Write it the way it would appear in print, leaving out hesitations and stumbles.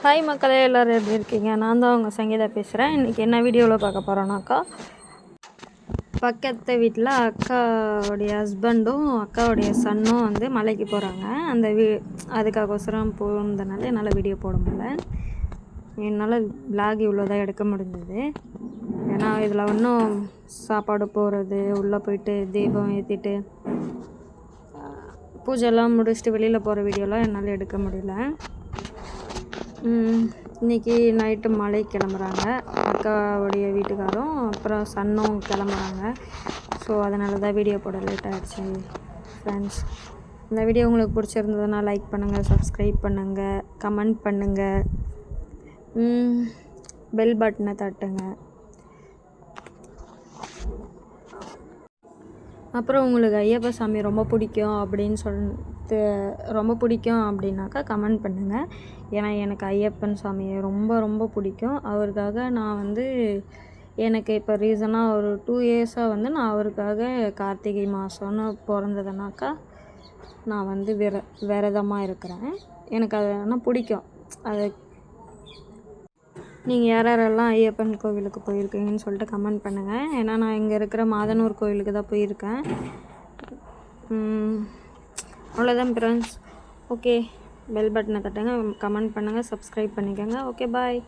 Hi மக்களே, எல்லோரும் எப்படி இருக்கீங்க? நான் தான் உங்கள் சங்கீதா பேசுகிறேன். இன்றைக்கி என்ன வீடியோவில் பார்க்க போகிறோன்னாக்கா, பக்கத்து வீட்டில் அக்காவுடைய ஹஸ்பண்டும் அக்காவுடைய சன்னும் வந்து மலைக்கு போகிறாங்க. அந்த அதுக்காகோசரம் போனதுனால என்னால் வீடியோ போட முடியல. என்னால் விலாக் இவ்வளோ தான் எடுக்க முடிஞ்சது. ஏன்னா இதில் இன்னும் சாப்பாடு போகிறது, உள்ளே போயிட்டு தீபம் ஏற்றிட்டு பூஜைலாம் முடிச்சுட்டு வெளியில் போகிற வீடியோலாம் என்னால் எடுக்க முடியல. இன்றைக்கி நைட்டு மலை கிளம்புறாங்க. அக்காவுடைய வீட்டுக்காரும் அப்புறம் சன்னும் கிளம்புறாங்க. ஸோ அதனால தான் வீடியோ போட லேட் ஆகிடுச்சு ஃப்ரெண்ட்ஸ். இந்த வீடியோ உங்களுக்கு பிடிச்சிருந்ததுன்னா லைக் பண்ணுங்கள், சப்ஸ்கிரைப் பண்ணுங்கள், கமெண்ட் பண்ணுங்கள், பெல் பட்டனை தட்டுங்க. அப்புறம் உங்களுக்கு ஐயப்ப சாமி ரொம்ப பிடிக்கும் அப்படின்னு சொல்லிட்டு அப்படின்னாக்கா கமெண்ட் பண்ணுங்கள். ஏன்னா எனக்கு ஐயப்பன் சாமியை ரொம்ப ரொம்ப பிடிக்கும். அவருக்காக நான் வந்து எனக்கு இப்போ ரீசனாக ஒரு 2 இயர்ஸாக வந்து நான் அவருக்காக கார்த்திகை மாதம்னு பிறந்ததுனாக்கா நான் வந்து விரதமாக இருக்கிறேன். எனக்கு அது ஆனால் பிடிக்கும். அது நீங்கள் யாரெல்லாம் ஐயப்பன் கோவிலுக்கு போயிருக்கீங்கன்னு சொல்லிட்டு கமெண்ட் பண்ணுங்கள். ஏன்னா நான் இங்கே இருக்கிற மாதனூர் கோவிலுக்கு தான் போயிருக்கேன். அவ்வளோதான் ஃப்ரெண்ட்ஸ். ஓகே, பெல் பட்டனை தட்டுங்க, கமெண்ட் பண்ணுங்கள், சப்ஸ்கிரைப் பண்ணிக்கோங்க. ஓகே, பாய்.